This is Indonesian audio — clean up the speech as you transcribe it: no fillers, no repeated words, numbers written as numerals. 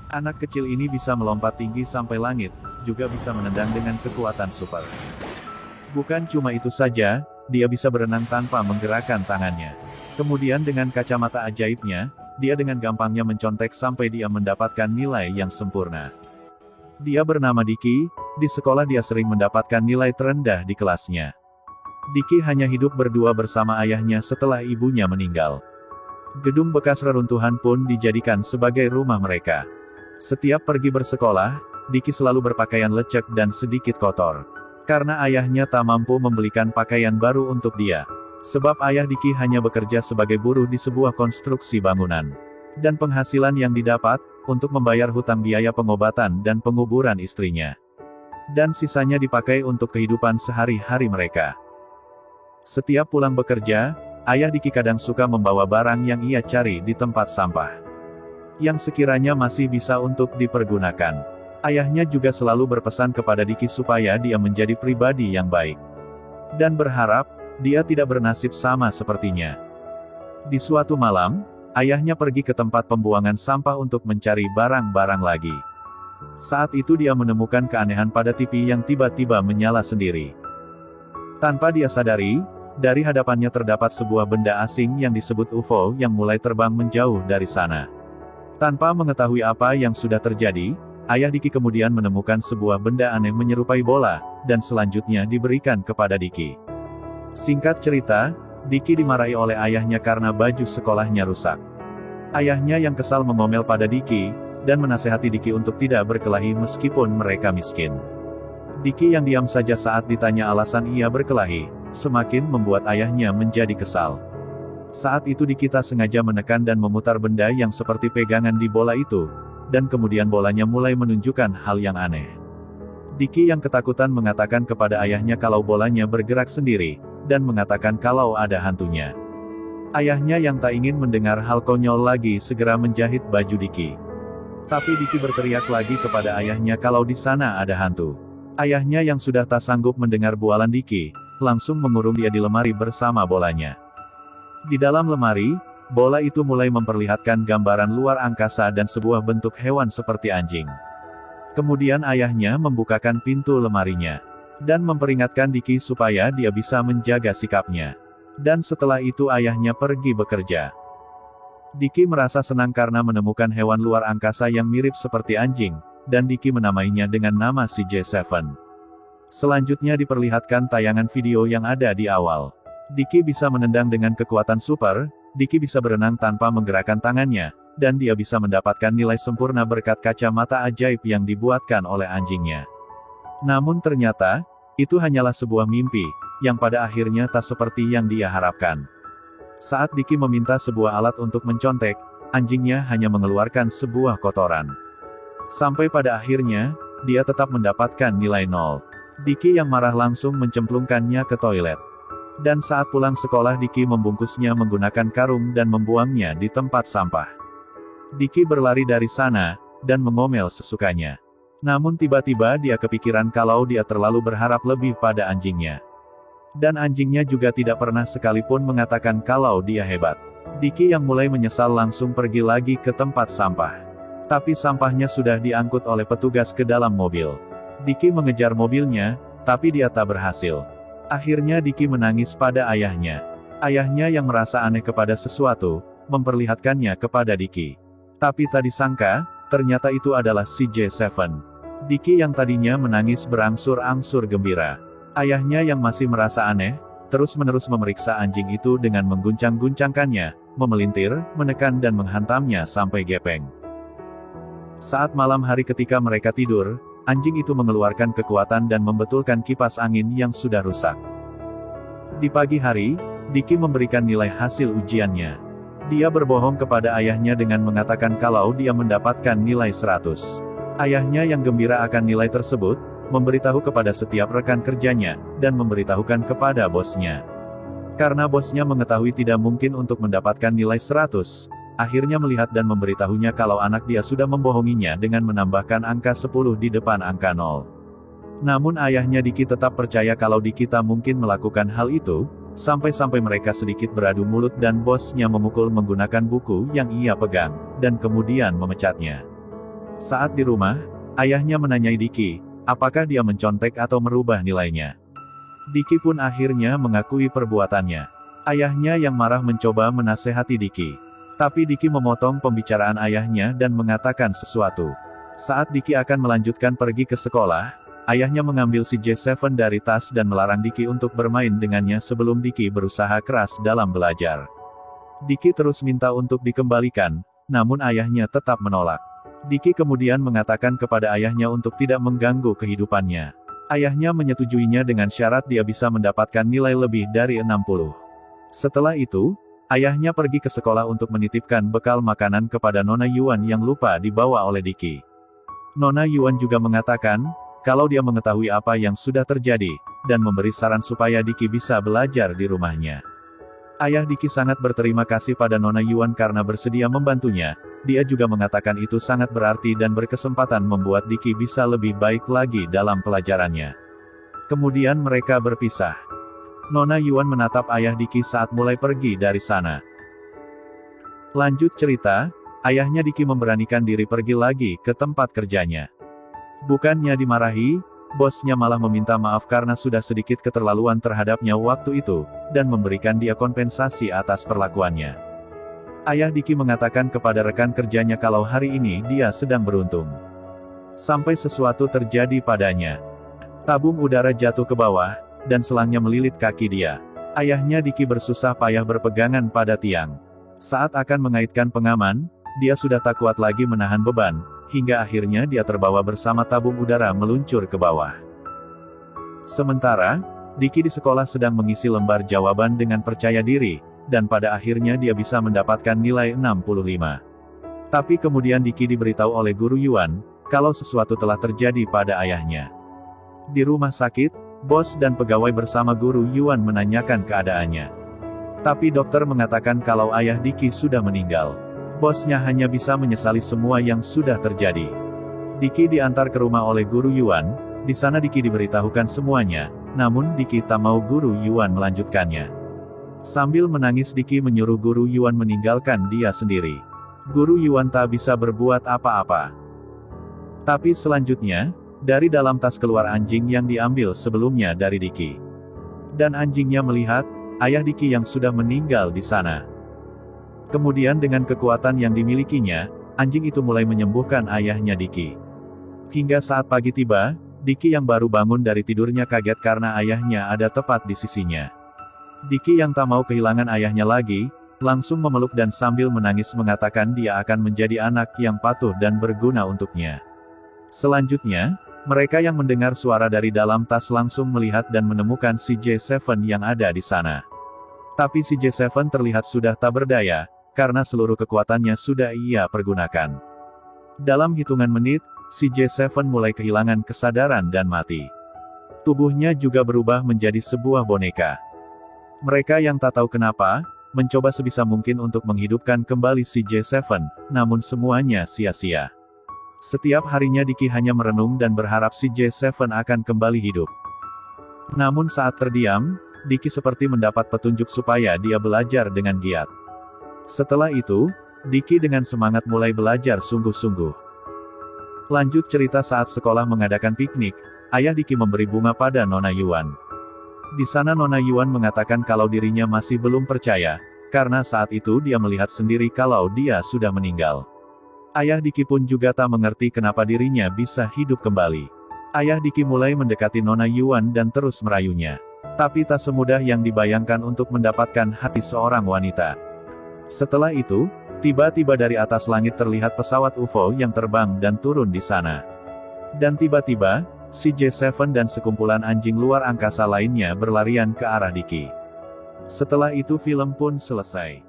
Anak kecil ini bisa melompat tinggi sampai langit, juga bisa menendang dengan kekuatan super. Bukan cuma itu saja, dia bisa berenang tanpa menggerakkan tangannya. Kemudian dengan kacamata ajaibnya, dia dengan gampangnya mencontek sampai dia mendapatkan nilai yang sempurna. Dia bernama Diki, di sekolah dia sering mendapatkan nilai terendah di kelasnya. Diki hanya hidup berdua bersama ayahnya setelah ibunya meninggal. Gedung bekas reruntuhan pun dijadikan sebagai rumah mereka. Setiap pergi bersekolah, Diki selalu berpakaian lecek dan sedikit kotor. Karena ayahnya tak mampu membelikan pakaian baru untuk dia. Sebab ayah Diki hanya bekerja sebagai buruh di sebuah konstruksi bangunan. Dan penghasilan yang didapat, untuk membayar hutang biaya pengobatan dan penguburan istrinya. Dan sisanya dipakai untuk kehidupan sehari-hari mereka. Setiap pulang bekerja, ayah Diki kadang suka membawa barang yang ia cari di tempat sampah. Yang sekiranya masih bisa untuk dipergunakan. Ayahnya juga selalu berpesan kepada Diki supaya dia menjadi pribadi yang baik. Dan berharap, dia tidak bernasib sama sepertinya. Di suatu malam, ayahnya pergi ke tempat pembuangan sampah untuk mencari barang-barang lagi. Saat itu dia menemukan keanehan pada TV yang tiba-tiba menyala sendiri. Tanpa dia sadari, dari hadapannya terdapat sebuah benda asing yang disebut UFO yang mulai terbang menjauh dari sana. Tanpa mengetahui apa yang sudah terjadi, ayah Diki kemudian menemukan sebuah benda aneh menyerupai bola, dan selanjutnya diberikan kepada Diki. Singkat cerita, Diki dimarahi oleh ayahnya karena baju sekolahnya rusak. Ayahnya yang kesal mengomel pada Diki, dan menasehati Diki untuk tidak berkelahi meskipun mereka miskin. Diki yang diam saja saat ditanya alasan ia berkelahi, semakin membuat ayahnya menjadi kesal. Saat itu Diki tak sengaja menekan dan memutar benda yang seperti pegangan di bola itu, dan kemudian bolanya mulai menunjukkan hal yang aneh. Diki yang ketakutan mengatakan kepada ayahnya kalau bolanya bergerak sendiri, dan mengatakan kalau ada hantunya. Ayahnya yang tak ingin mendengar hal konyol lagi segera menjahit baju Diki. Tapi Diki berteriak lagi kepada ayahnya kalau di sana ada hantu. Ayahnya yang sudah tak sanggup mendengar bualan Diki, langsung mengurung dia di lemari bersama bolanya. Di dalam lemari, bola itu mulai memperlihatkan gambaran luar angkasa dan sebuah bentuk hewan seperti anjing. Kemudian ayahnya membukakan pintu lemarinya. Dan memperingatkan Diki supaya dia bisa menjaga sikapnya. Dan setelah itu ayahnya pergi bekerja. Diki merasa senang karena menemukan hewan luar angkasa yang mirip seperti anjing, dan Diki menamainya dengan nama CJ7. Selanjutnya diperlihatkan tayangan video yang ada di awal. Diki bisa menendang dengan kekuatan super, Diki bisa berenang tanpa menggerakkan tangannya, dan dia bisa mendapatkan nilai sempurna berkat kacamata ajaib yang dibuatkan oleh anjingnya. Namun ternyata, itu hanyalah sebuah mimpi, yang pada akhirnya tak seperti yang dia harapkan. Saat Diki meminta sebuah alat untuk mencontek, anjingnya hanya mengeluarkan sebuah kotoran. Sampai pada akhirnya, dia tetap mendapatkan nilai 0. Diki yang marah langsung mencemplungkannya ke toilet. Dan saat pulang sekolah Diki membungkusnya menggunakan karung dan membuangnya di tempat sampah. Diki berlari dari sana, dan mengomel sesukanya. Namun tiba-tiba dia kepikiran kalau dia terlalu berharap lebih pada anjingnya. Dan anjingnya juga tidak pernah sekalipun mengatakan kalau dia hebat. Diki yang mulai menyesal langsung pergi lagi ke tempat sampah. Tapi sampahnya sudah diangkut oleh petugas ke dalam mobil. Diki mengejar mobilnya, tapi dia tak berhasil. Akhirnya Diki menangis pada ayahnya. Ayahnya yang merasa aneh kepada sesuatu, memperlihatkannya kepada Diki. Tapi tak disangka, ternyata itu adalah CJ7. Diki yang tadinya menangis berangsur-angsur gembira. Ayahnya yang masih merasa aneh, terus-menerus memeriksa anjing itu dengan mengguncang-guncangkannya, memelintir, menekan dan menghantamnya sampai gepeng. Saat malam hari ketika mereka tidur, anjing itu mengeluarkan kekuatan dan membetulkan kipas angin yang sudah rusak. Di pagi hari, Diki memberikan nilai hasil ujiannya. Dia berbohong kepada ayahnya dengan mengatakan kalau dia mendapatkan nilai 100. Ayahnya yang gembira akan nilai tersebut, memberitahu kepada setiap rekan kerjanya, dan memberitahukan kepada bosnya. Karena bosnya mengetahui tidak mungkin untuk mendapatkan nilai 100, akhirnya melihat dan memberitahunya kalau anak dia sudah membohonginya dengan menambahkan angka 10 di depan angka 0. Namun ayahnya Diki tetap percaya kalau Diki tak mungkin melakukan hal itu, sampai-sampai mereka sedikit beradu mulut dan bosnya memukul menggunakan buku yang ia pegang, dan kemudian memecatnya. Saat di rumah, ayahnya menanyai Diki, apakah dia mencontek atau merubah nilainya. Diki pun akhirnya mengakui perbuatannya. Ayahnya yang marah mencoba menasehati Diki. Tapi Diki memotong pembicaraan ayahnya dan mengatakan sesuatu. Saat Diki akan melanjutkan pergi ke sekolah, ayahnya mengambil si J7 dari tas dan melarang Diki untuk bermain dengannya sebelum Diki berusaha keras dalam belajar. Diki terus minta untuk dikembalikan, namun ayahnya tetap menolak. Diki kemudian mengatakan kepada ayahnya untuk tidak mengganggu kehidupannya. Ayahnya menyetujuinya dengan syarat dia bisa mendapatkan nilai lebih dari 60. Setelah itu, ayahnya pergi ke sekolah untuk menitipkan bekal makanan kepada Nona Yuan yang lupa dibawa oleh Diki. Nona Yuan juga mengatakan, kalau dia mengetahui apa yang sudah terjadi, dan memberi saran supaya Diki bisa belajar di rumahnya. Ayah Diki sangat berterima kasih pada Nona Yuan karena bersedia membantunya. Dia juga mengatakan itu sangat berarti dan berkesempatan membuat Diki bisa lebih baik lagi dalam pelajarannya. Kemudian mereka berpisah. Nona Yuan menatap ayah Diki saat mulai pergi dari sana. Lanjut cerita, ayahnya Diki memberanikan diri pergi lagi ke tempat kerjanya. Bukannya dimarahi, bosnya malah meminta maaf karena sudah sedikit keterlaluan terhadapnya waktu itu, dan memberikan dia kompensasi atas perlakuannya. Ayah Diki mengatakan kepada rekan kerjanya kalau hari ini dia sedang beruntung. Sampai sesuatu terjadi padanya. Tabung udara jatuh ke bawah, dan selangnya melilit kaki dia. Ayahnya Diki bersusah payah berpegangan pada tiang. Saat akan mengaitkan pengaman, dia sudah tak kuat lagi menahan beban, hingga akhirnya dia terbawa bersama tabung udara meluncur ke bawah. Sementara, Diki di sekolah sedang mengisi lembar jawaban dengan percaya diri, dan pada akhirnya dia bisa mendapatkan nilai 65. Tapi kemudian Diki diberitahu oleh guru Yuan, kalau sesuatu telah terjadi pada ayahnya. Di rumah sakit, bos dan pegawai bersama guru Yuan menanyakan keadaannya. Tapi dokter mengatakan kalau ayah Diki sudah meninggal. Bosnya hanya bisa menyesali semua yang sudah terjadi. Diki diantar ke rumah oleh guru Yuan, di sana Diki diberitahukan semuanya, namun Diki tak mau guru Yuan melanjutkannya. Sambil menangis Diki menyuruh guru Yuan meninggalkan dia sendiri. Guru Yuan tak bisa berbuat apa-apa. Tapi selanjutnya, dari dalam tas keluar anjing yang diambil sebelumnya dari Diki. Dan anjingnya melihat, ayah Diki yang sudah meninggal di sana. Kemudian dengan kekuatan yang dimilikinya, anjing itu mulai menyembuhkan ayahnya Diki. Hingga saat pagi tiba, Diki yang baru bangun dari tidurnya kaget karena ayahnya ada tepat di sisinya. Diki yang tak mau kehilangan ayahnya lagi, langsung memeluk dan sambil menangis mengatakan dia akan menjadi anak yang patuh dan berguna untuknya. Selanjutnya, mereka yang mendengar suara dari dalam tas langsung melihat dan menemukan si J7 yang ada di sana. Tapi si J7 terlihat sudah tak berdaya, karena seluruh kekuatannya sudah ia pergunakan. Dalam hitungan menit, si J7 mulai kehilangan kesadaran dan mati. Tubuhnya juga berubah menjadi sebuah boneka. Mereka yang tak tahu kenapa, mencoba sebisa mungkin untuk menghidupkan kembali si J7, namun semuanya sia-sia. Setiap harinya Diki hanya merenung dan berharap si J7 akan kembali hidup. Namun saat terdiam, Diki seperti mendapat petunjuk supaya dia belajar dengan giat. Setelah itu, Diki dengan semangat mulai belajar sungguh-sungguh. Lanjut cerita saat sekolah mengadakan piknik, ayah Diki memberi bunga pada Nona Yuan. Di sana Nona Yuan mengatakan kalau dirinya masih belum percaya, karena saat itu dia melihat sendiri kalau dia sudah meninggal. Ayah Diki pun juga tak mengerti kenapa dirinya bisa hidup kembali. Ayah Diki mulai mendekati Nona Yuan dan terus merayunya. Tapi tak semudah yang dibayangkan untuk mendapatkan hati seorang wanita. Setelah itu, tiba-tiba dari atas langit terlihat pesawat UFO yang terbang dan turun di sana. Dan tiba-tiba, si J7 dan sekumpulan anjing luar angkasa lainnya berlarian ke arah Diki. Setelah itu film pun selesai.